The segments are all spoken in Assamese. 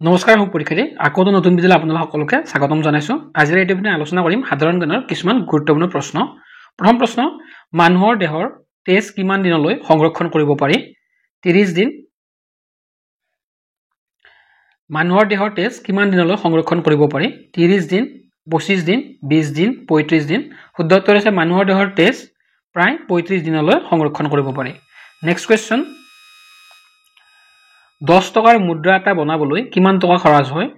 নমস্কাৰ পৰীক্ষাৰ্থী আকৌ নতুন ভিডিঅ'লৈ আপোনালোক সকলোকে স্বাগতম জনাইছো। আজিৰ এই ভিডিঅ'ত আলোচনা কৰিম সাধাৰণ জ্ঞানৰ কিছুমান গুৰুত্বপূৰ্ণ প্ৰশ্ন। প্ৰথম প্ৰশ্ন, মানুহৰ দেহৰ তেজ কিমান দিনলৈ সংৰক্ষণ কৰিব পাৰি? 30 দিন। মানুহৰ দেহৰ তেজ কিমান দিনলৈ সংৰক্ষণ কৰিব পাৰি? 30 দিন, 25 দিন, 20 দিন, 35 দিন। শুদ্ধ উত্তৰ হৈছে মানুহৰ দেহৰ তেজ প্ৰায় 35 দিনলৈ সংৰক্ষণ কৰিব পাৰি। নেক্সট কুৱেশ্যন, 10 টকাৰ মুদ্ৰা এটা বনাবলৈ কিমান টকা খৰচ হয়?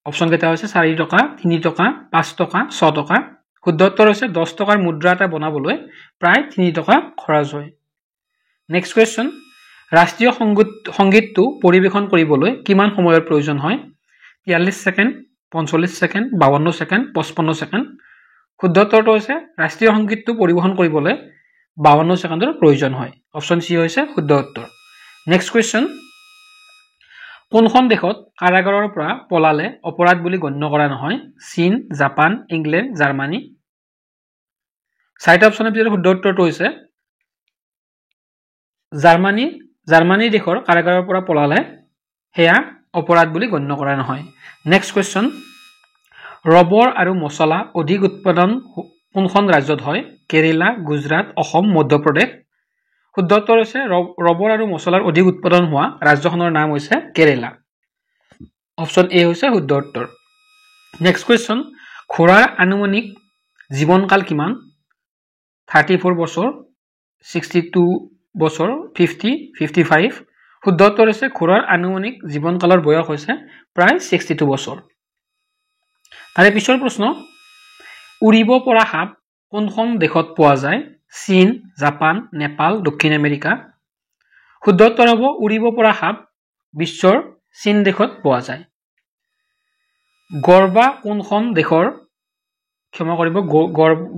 অপচন কেইটা হৈছে 4 টকা, 3 টকা, 5 টকা, 6 টকা। শুদ্ধ উত্তৰ হৈছে 10 টকাৰ মুদ্ৰা এটা বনাবলৈ প্ৰায় 3 টকা খৰচ হয়। নেক্সট কুৱেশ্যন, ৰাষ্ট্ৰীয় সংগীতটো পৰিৱেশন কৰিবলৈ কিমান সময়ৰ প্ৰয়োজন হয়? 43 ছেকেণ্ড, 45 ছেকেণ্ড, 52 ছেকেণ্ড, 55 ছেকেণ্ড। শুদ্ধ উত্তৰটো হৈছে ৰাষ্ট্ৰীয় সংগীতটো পৰিৱেশন কৰিবলৈ 52 ছেকেণ্ডৰ প্ৰয়োজন হয়। অপচন চি হৈছে শুদ্ধ উত্তৰ। নেক্সট কুৱেশ্যন, কোনখন দেশত কাৰাগাৰৰ পৰা পলালে অপৰাধ বুলি গণ্য কৰা নহয়? চীন, জাপান, ইংলেণ্ড, জাৰ্মানী। চাৰিটা অপচনৰ ভিতৰত শুদ্ধ উত্তৰটো হৈছে জাৰ্মানী। জাৰ্মানী দেশৰ কাৰাগাৰৰ পৰা পলালে সেয়া অপৰাধ বুলি গণ্য কৰা নহয়। নেক্সট কুৱেশ্যন, ৰবৰ আৰু মছলা অধিক উৎপাদন কোনখন ৰাজ্যত হয়? কেৰেলা, গুজৰাট, অসম, মধ্যপ্ৰদেশ। শুদ্ধ উত্তৰ হৈছে ৰবৰ আৰু মছলাৰ অধিক উৎপাদন হোৱা ৰাজ্যখনৰ নাম হৈছে কেৰেলা। অপচন এ হৈছে শুদ্ধ উত্তৰ। নেক্সট কুৱেশ্যন, ঘোঁৰাৰ আনুমানিক জীৱনকাল কিমান? 34 বছৰ, 62 বছৰ, 50, 55। শুদ্ধ উত্তৰ হৈছে ঘোঁৰাৰ আনুমানিক জীৱনকালৰ বয়স হৈছে প্ৰায় 62 বছৰ। তাৰে পিছৰ প্ৰশ্ন, উৰিব পৰা সাপ কোনখন দেশত পোৱা যায়? চীন, জাপান, নেপাল, দক্ষিণ আমেৰিকা। শুদ্ধ উত্তৰ হ'ব উৰিব পৰা সাপ বিশ্বৰ চীন দেশত পোৱা যায়। গৰ্বা কোনখন দেশৰ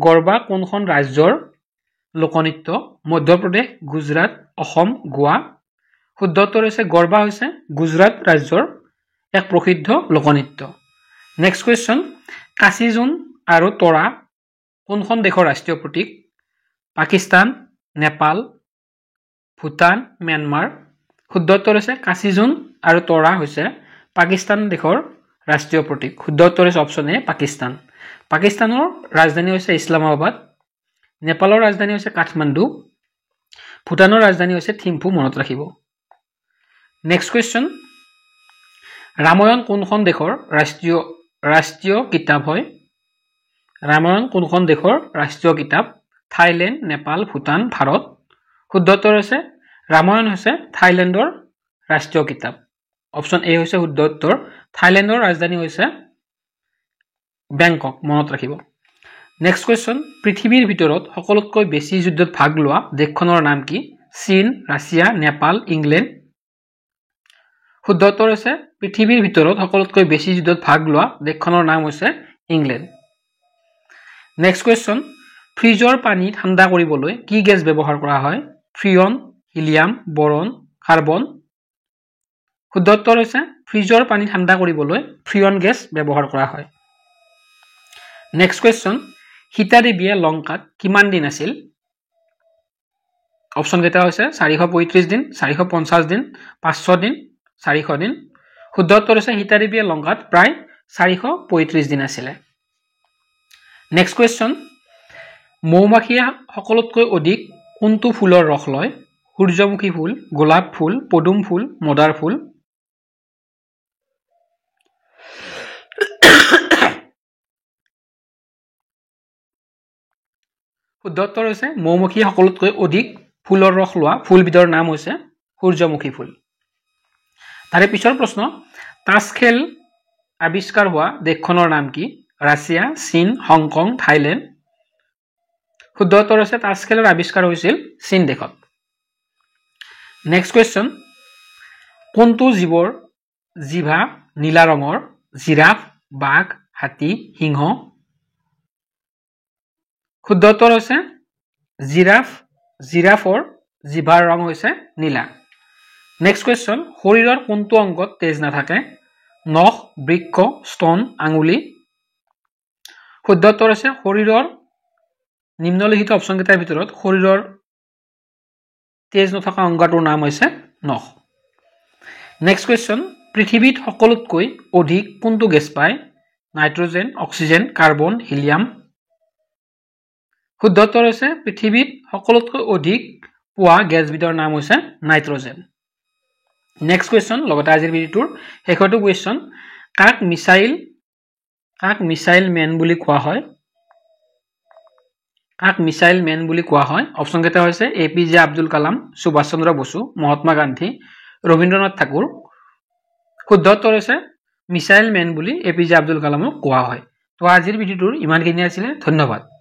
গৰ্বা কোনখন ৰাজ্যৰ লোকনৃত্য? মধ্যপ্ৰদেশ, গুজৰাট, অসম, গোৱা। শুদ্ধ উত্তৰ হৈছে গৰ্বা হৈছে গুজৰাট ৰাজ্যৰ এক প্ৰসিদ্ধ লোকনৃত্য। নেক্সট কুৱেশ্যন, কাচিজোন আৰু তৰা কোনখন দেশৰ ৰাষ্ট্ৰীয় প্ৰতীক? পাকিস্তান, নেপাল, ভূটান, ম্যানমাৰ। শুদ্ধ উত্তৰ হৈছে কাচিজোন আৰু তৰা হৈছে পাকিস্তান দেশৰ ৰাষ্ট্ৰীয় প্ৰতীক। শুদ্ধ উত্তৰ হৈছে অপচন এ, পাকিস্তান। পাকিস্তানৰ ৰাজধানী হৈছে ইছলামাবাদ, নেপালৰ ৰাজধানী হৈছে কাঠমাণ্ডু, ভূটানৰ ৰাজধানী হৈছে থিম্পু, মনত ৰাখিব। নেক্সট কুৱেশ্যন, ৰামায়ণ কোনখন দেশৰ ৰাষ্ট্ৰীয় কিতাপ হয়? ৰামায়ণ কোনখন দেশৰ ৰাষ্ট্ৰীয় কিতাপ? থাইলেণ্ড, নেপাল, ভূটান, ভাৰত। শুদ্ধ উত্তৰ হৈছে ৰামায়ণ হৈছে থাইলেণ্ডৰ ৰাষ্ট্ৰীয় কিতাপ। অপচন এ হৈছে শুদ্ধ উত্তৰ। থাইলেণ্ডৰ ৰাজধানী হৈছে বেংকক, মনত ৰাখিব। নেক্সট কুৱেশ্যন, পৃথিৱীৰ ভিতৰত সকলোতকৈ বেছি যুদ্ধত ভাগ লোৱা দেশখনৰ নাম কি? চীন, ৰাছিয়া, নেপাল, ইংলেণ্ড। শুদ্ধ উত্তৰ হৈছে পৃথিৱীৰ ভিতৰত সকলোতকৈ বেছি যুদ্ধত ভাগ লোৱা দেশখনৰ নাম হৈছে ইংলেণ্ড। নেক্সট কুৱেশ্যন, ফ্ৰিজৰ পানী ঠাণ্ডা কৰিবলৈ কি গেছ ব্যৱহাৰ কৰা হয়? ফ্ৰিয়ন, হিলিয়াম, বৰণ, কাৰ্বন। শুদ্ধ উত্তৰ হৈছে ফ্ৰিজৰ পানী ঠাণ্ডা কৰিবলৈ ফ্ৰিয়ন গেছ ব্যৱহাৰ কৰা হয়। নেক্সট কুৱেশ্যন, সীতা দেৱীয়ে লংকাত কিমান দিন আছিল? অপচন কেইটা হৈছে 435 দিন, 450 দিন, 500 দিন, 400 দিন। শুদ্ধ উত্তৰ হৈছে সীতা দেৱীয়ে লংকাত প্ৰায় 435 দিন আছিলে। নেক্সট কুৱেশ্যন, মৌমাখিয়ে সকলোতকৈ অধিক কোনটো ফুলৰ ৰস লয়? সূৰ্যমুখী ফুল, গোলাপ ফুল, পদুম ফুল, মদাৰ ফুল। শুদ্ধ উত্তৰ হৈছে মৌমাখিয়ে সকলোতকৈ অধিক ফুলৰ ৰস লোৱা ফুলবিধৰ নাম হৈছে সূৰ্যমুখী ফুল। তাৰে পিছৰ প্ৰশ্ন, তাছ খেল আৱিষ্কাৰ হোৱা দেশখনৰ নাম কি? ৰাছিয়া, চীন, হংকং, থাইলেণ্ড। শুদ্ধ উত্তৰ হৈছে তাছ খেলৰ আৱিষ্কাৰ হৈছিল চীন দেশত। নেক্সট কুৱেশ্যন, কোনটো জীৱৰ জিভা নীলা ৰঙৰ? জিৰাফ, বাঘ, হাতী, সিংহ। শুদ্ধ উত্তৰ হৈছে জিৰাফৰ জিভাৰ ৰং হৈছে নীলা। নেক্সট কুৱেশ্যন, শৰীৰৰ কোনটো অংগত তেজ নাথাকে? নখ, বৃক্ক, স্তন, আঙুলি। শুদ্ধ উত্তৰ হৈছে শৰীৰৰ নিম্নলিখিত অপচন কেইটাৰ ভিতৰত শৰীৰৰ তেজ নথকা অংগটোৰ নাম হৈছে নখ। নেক্সট কুৱেশ্যন, পৃথিৱীত সকলোতকৈ অধিক কোনটো গেছ পায় নাইট্ৰজেন অক্সিজেন কাৰ্বন হিলিয়াম শুদ্ধ উত্তৰ হৈছে পৃথিৱীত সকলোতকৈ অধিক পোৱা গেছবিধৰ নাম হৈছে নাইট্ৰজেন নেক্সট কোৱেশ্চন লগতে আজিৰ ভিডিঅ'টোৰ শেষৰটো কোৱেশ্চন কাক মিসাইল মেন বুলি কোৱা হয় কাক মিসাইল মেন বুলি কোৱা হয় অপচন কেইটা হৈছে এপিজে আব্দুল কালাম সুভাষ চন্দ্ৰ বসু মহাত্মা গান্ধী ৰবীন্দ্ৰনাথ ঠাকুৰ শুদ্ধ উত্তৰ হৈছে মিসাইল মেন বুলি এপিজে আব্দুল কালামক কোৱা হয় তো আজিৰ ভিডিঅ'টোৰ ইমানখিনি আছিল ধন্যবাদ